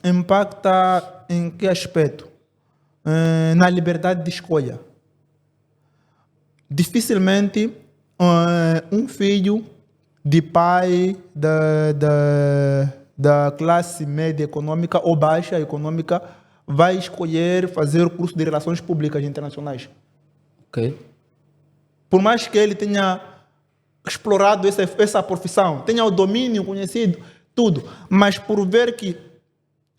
impacta em que aspecto? Na liberdade de escolha. Dificilmente um filho de pai da classe média econômica ou baixa econômica vai escolher fazer o curso de Relações Públicas Internacionais. Ok. Por mais que ele tenha explorado essa profissão, tenha o domínio conhecido, tudo, mas por ver que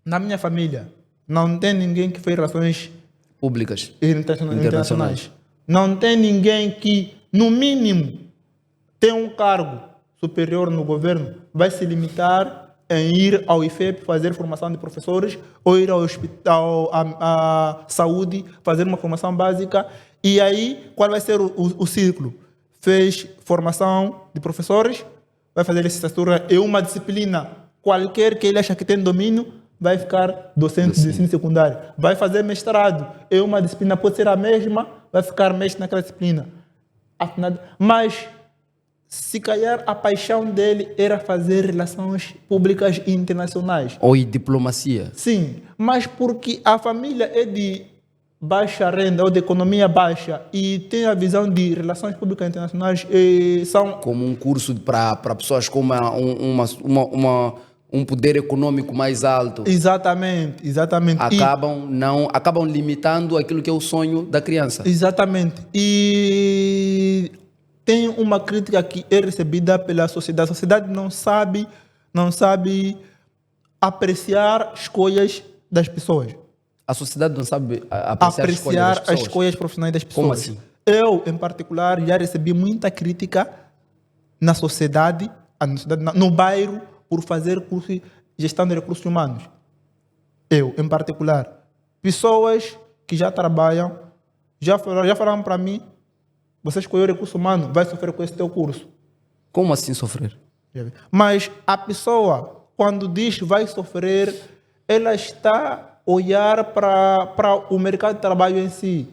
na minha família não tem ninguém que fez relações Públicas. internacionais. Não tem ninguém que, no mínimo, tem um cargo superior no governo, vai se limitar em ir ao IFEP fazer formação de professores ou ir ao hospital, à saúde, fazer uma formação básica. E aí, qual vai ser o ciclo? Fez formação de professores, vai fazer licenciatura em uma disciplina qualquer que ele acha que tem domínio, vai ficar docente de ensino secundário. Vai fazer mestrado em uma disciplina, pode ser a mesma, vai ficar mestre naquela disciplina. Mas, se calhar a paixão dele era fazer relações públicas internacionais. Ou em diplomacia. Sim, mas porque a família é de baixa renda ou de economia baixa e tem a visão de relações públicas internacionais, são Como um curso para pessoas com um poder econômico mais alto. exatamente. Acabam limitando aquilo que é o sonho da criança. Exatamente. E tem uma crítica que é recebida pela sociedade. A sociedade não sabe apreciar escolhas das pessoas. A sociedade não sabe apreciar as escolhas das As pessoas. escolhas profissionais das pessoas. Como assim? Eu, em particular, já recebi muita crítica na sociedade, no bairro, por fazer curso de gestão de recursos humanos. Eu, em particular. Pessoas que já trabalham, já falaram para mim, você escolheu recurso humano, vai sofrer com esse teu curso. Como assim sofrer? Mas a pessoa, quando diz vai sofrer, ela está a olhar para o mercado de trabalho em si.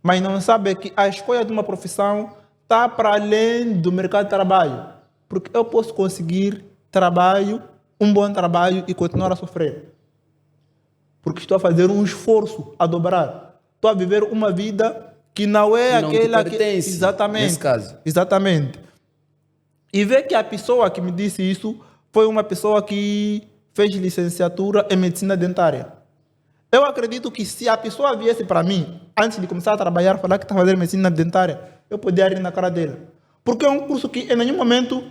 Mas não sabe que a escolha de uma profissão está para além do mercado de trabalho. Porque eu posso conseguir trabalho, um bom trabalho e continuar a sofrer. Porque estou a fazer um esforço a dobrar. Estou a viver uma vida que não é Não te aquela pertence, exatamente. nesse caso. Exatamente. E ver que a pessoa que me disse isso foi uma pessoa que fez licenciatura em medicina dentária. Eu acredito que se a pessoa viesse para mim, antes de começar a trabalhar, falar que está fazendo medicina dentária, eu poderia rir na cara dele. Porque é um curso que em nenhum momento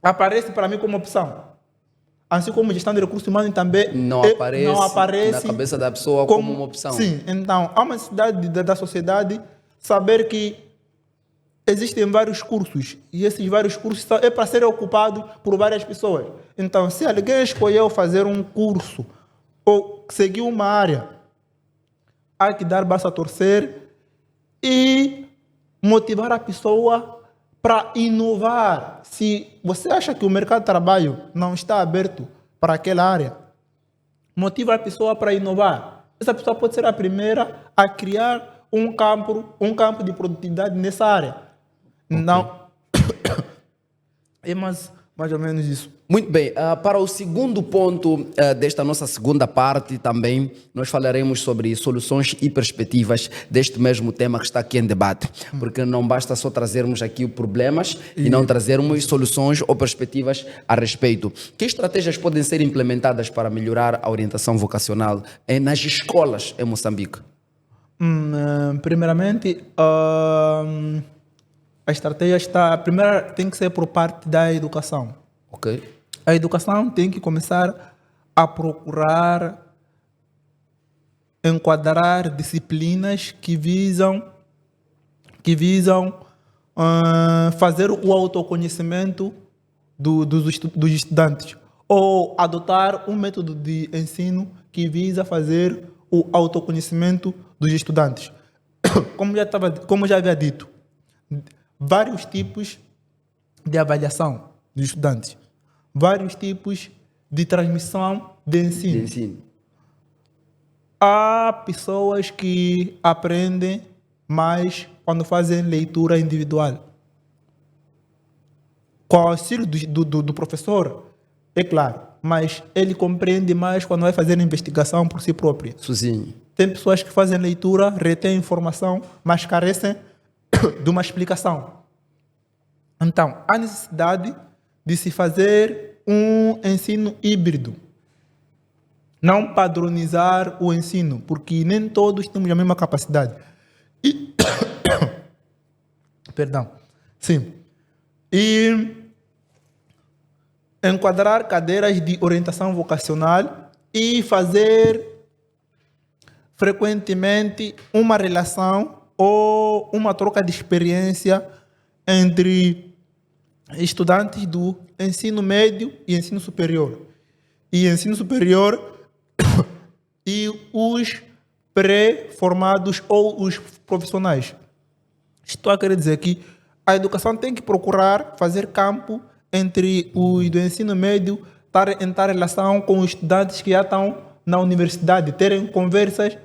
aparece para mim como opção. Assim como gestão de recursos humanos também Não aparece na cabeça da pessoa como uma opção. Sim, então há uma necessidade da sociedade saber que existem vários cursos e esses vários cursos é para serem ocupados por várias pessoas. Então, se alguém escolheu fazer um curso ou seguir uma área, há que dar braço a torcer e motivar a pessoa para inovar. Se você acha que o mercado de trabalho não está aberto para aquela área, motiva a pessoa para inovar. Essa pessoa pode ser a primeira a criar um campo de produtividade nessa área. Okay. Não. É mais ou menos isso. Muito bem, para o segundo ponto desta nossa segunda parte também, nós falaremos sobre soluções e perspectivas deste mesmo tema que está aqui em debate. Porque não basta só trazermos aqui problemas e não trazermos soluções ou perspectivas a respeito. Que estratégias podem ser implementadas para melhorar a orientação vocacional nas escolas em Moçambique? Primeiramente, a estratégia primeiro tem que ser por parte da educação. Ok. A educação tem que começar a procurar enquadrar disciplinas que visam fazer o autoconhecimento dos estudantes ou adotar um método de ensino que visa fazer o autoconhecimento dos estudantes. Como já havia dito, vários tipos de avaliação dos estudantes, vários tipos de transmissão de ensino. Há pessoas que aprendem mais quando fazem leitura individual. Com o auxílio do professor, é claro, mas ele compreende mais quando vai fazer investigação por si próprio. Sozinho. Tem pessoas que fazem leitura, retêm informação, mas carecem de uma explicação. Então, há necessidade de se fazer um ensino híbrido. Não padronizar o ensino, porque nem todos temos a mesma capacidade. Perdão. Sim. E enquadrar cadeiras de orientação vocacional e fazer frequentemente uma relação ou uma troca de experiência entre estudantes do ensino médio e ensino superior. E ensino superior e os pré-formados ou os profissionais. Estou a querer dizer que a educação tem que procurar fazer campo entre os do ensino médio, entrar em relação com os estudantes que já estão na universidade, terem conversas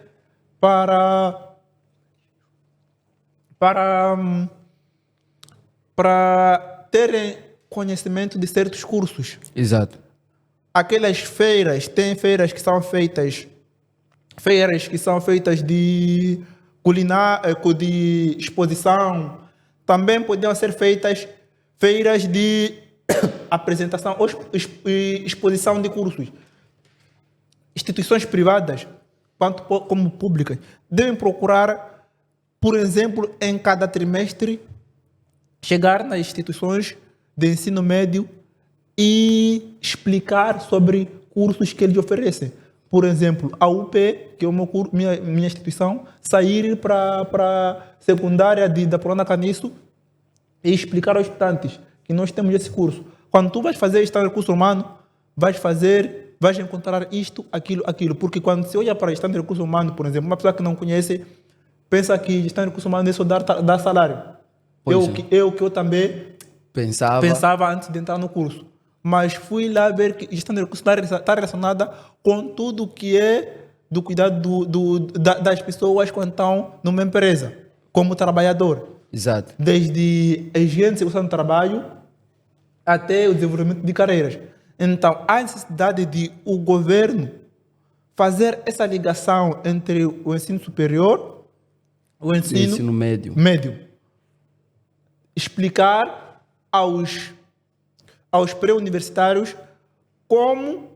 para para terem conhecimento de certos cursos. Exato. Aquelas feiras, tem feiras que são feitas de culinária, de exposição. Também podiam ser feitas feiras de apresentação ou exposição de cursos. Instituições privadas, quanto como públicas, devem procurar, por exemplo, em cada trimestre, chegar nas instituições de ensino médio e explicar sobre cursos que eles oferecem. Por exemplo, a UP, que é o meu curso, minha instituição, sair para a secundária da Polona Caniço e explicar aos estudantes que nós temos esse curso. Quando tu vais fazer gestão de recurso humano, vais encontrar isto, aquilo. Porque quando se olha para a gestão de recurso humano, por exemplo, uma pessoa que não conhece, pensa que gestão de recurso humano é só dar salário. Eu também pensava antes de entrar no curso. Mas fui lá ver que gestão de recursos está relacionada com tudo que é do cuidado das pessoas quando estão numa empresa, como trabalhador. Exato. Desde a higiene e segurança do trabalho até o desenvolvimento de carreiras. Então, há necessidade de o governo fazer essa ligação entre o ensino superior e o ensino médio. Explicar aos pré-universitários como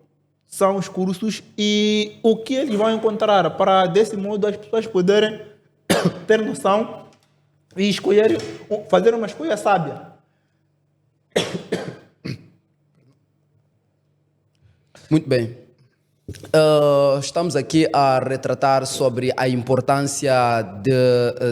são os cursos e o que eles vão encontrar, para desse modo as pessoas poderem ter noção e fazer uma escolha sábia. Muito bem. Estamos aqui a retratar sobre a importância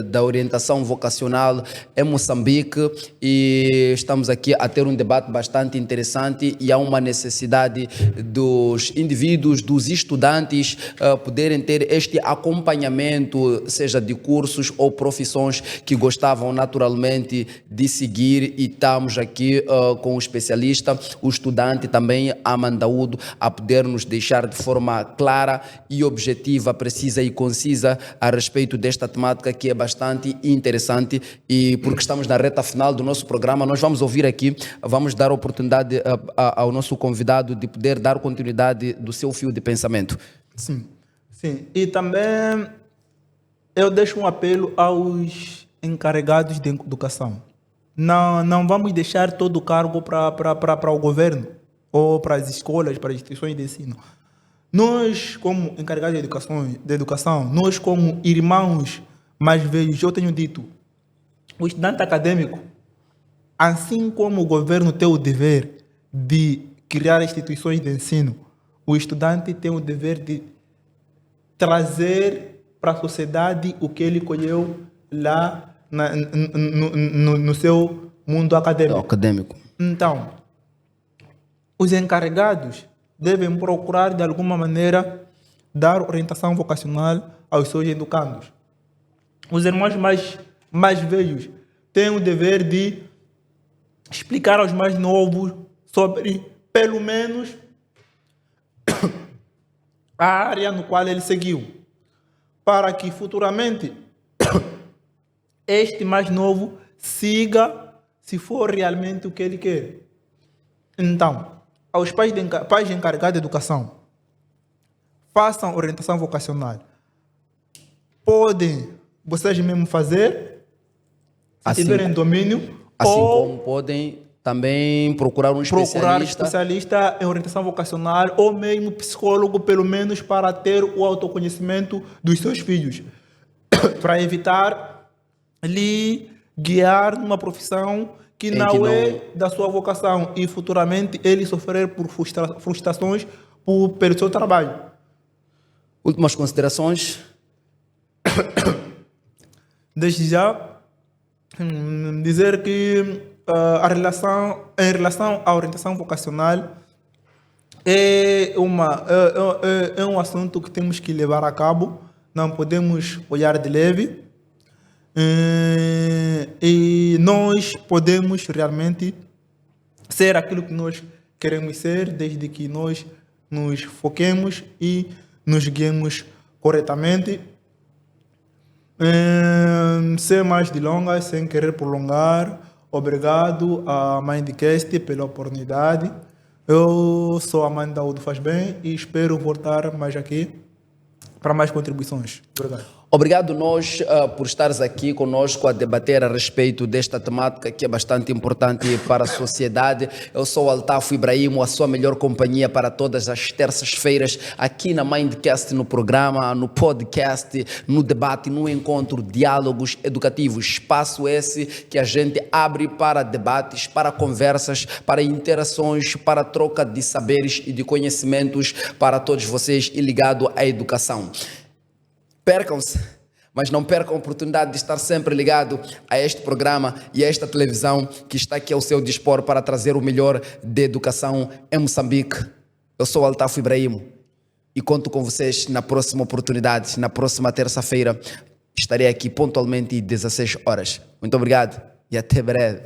da orientação vocacional em Moçambique e estamos aqui a ter um debate bastante interessante e há uma necessidade dos indivíduos, dos estudantes poderem ter este acompanhamento, seja de cursos ou profissões que gostavam naturalmente de seguir, e estamos aqui com o especialista, o estudante também, Amandaúdo, a poder nos deixar de forma clara e objetiva, precisa e concisa a respeito desta temática que é bastante interessante, e porque estamos na reta final do nosso programa, nós vamos ouvir aqui, vamos dar oportunidade ao nosso convidado de poder dar continuidade do seu fio de pensamento. Sim. E também eu deixo um apelo aos encarregados de educação. Não vamos deixar todo o cargo para o governo ou para as escolas, para as instituições de ensino. Nós, como encarregados de educação, nós, como irmãos mais velhos, eu tenho dito, o estudante acadêmico, assim como o governo tem o dever de criar instituições de ensino, o estudante tem o dever de trazer para a sociedade o que ele colheu lá no seu mundo acadêmico. Então, os encarregados devem procurar, de alguma maneira, dar orientação vocacional aos seus educandos. Os irmãos mais velhos têm o dever de explicar aos mais novos sobre, pelo menos, a área no qual ele seguiu, para que futuramente este mais novo siga, se for realmente o que ele quer. Então, aos pais encarregados de educação, façam orientação vocacional. Podem vocês mesmos fazer, se tiverem domínio, como podem também procurar um especialista em orientação vocacional ou mesmo psicólogo, pelo menos para ter o autoconhecimento dos seus filhos, para evitar lhe guiar numa profissão que não é da sua vocação e futuramente ele sofrer por frustrações pelo seu trabalho. Últimas considerações? Desde já, dizer que em relação à orientação vocacional é um assunto que temos que levar a cabo, não podemos olhar de leve. E nós podemos realmente ser aquilo que nós queremos ser, desde que nós nos foquemos e nos guiemos corretamente. Sem mais delongas, sem querer prolongar, Obrigado à Mindcast pela oportunidade. Eu sou Amanda Udo Faz Bem e espero voltar mais aqui para mais contribuições. Obrigado. Obrigado nós por estares aqui conosco a debater a respeito desta temática que é bastante importante para a sociedade. Eu sou Altafo Ibrahimo, a sua melhor companhia para todas as terças-feiras aqui na Mindcast, no programa, no podcast, no debate, no encontro, diálogos educativos. Espaço esse que a gente abre para debates, para conversas, para interações, para troca de saberes e de conhecimentos para todos vocês e ligado à educação. Percam-se, mas não percam a oportunidade de estar sempre ligado a este programa e a esta televisão que está aqui ao seu dispor para trazer o melhor de educação em Moçambique. Eu sou Altafo Ibrahimo e conto com vocês na próxima oportunidade, na próxima terça-feira. Estarei aqui pontualmente às 16 horas. Muito obrigado e até breve.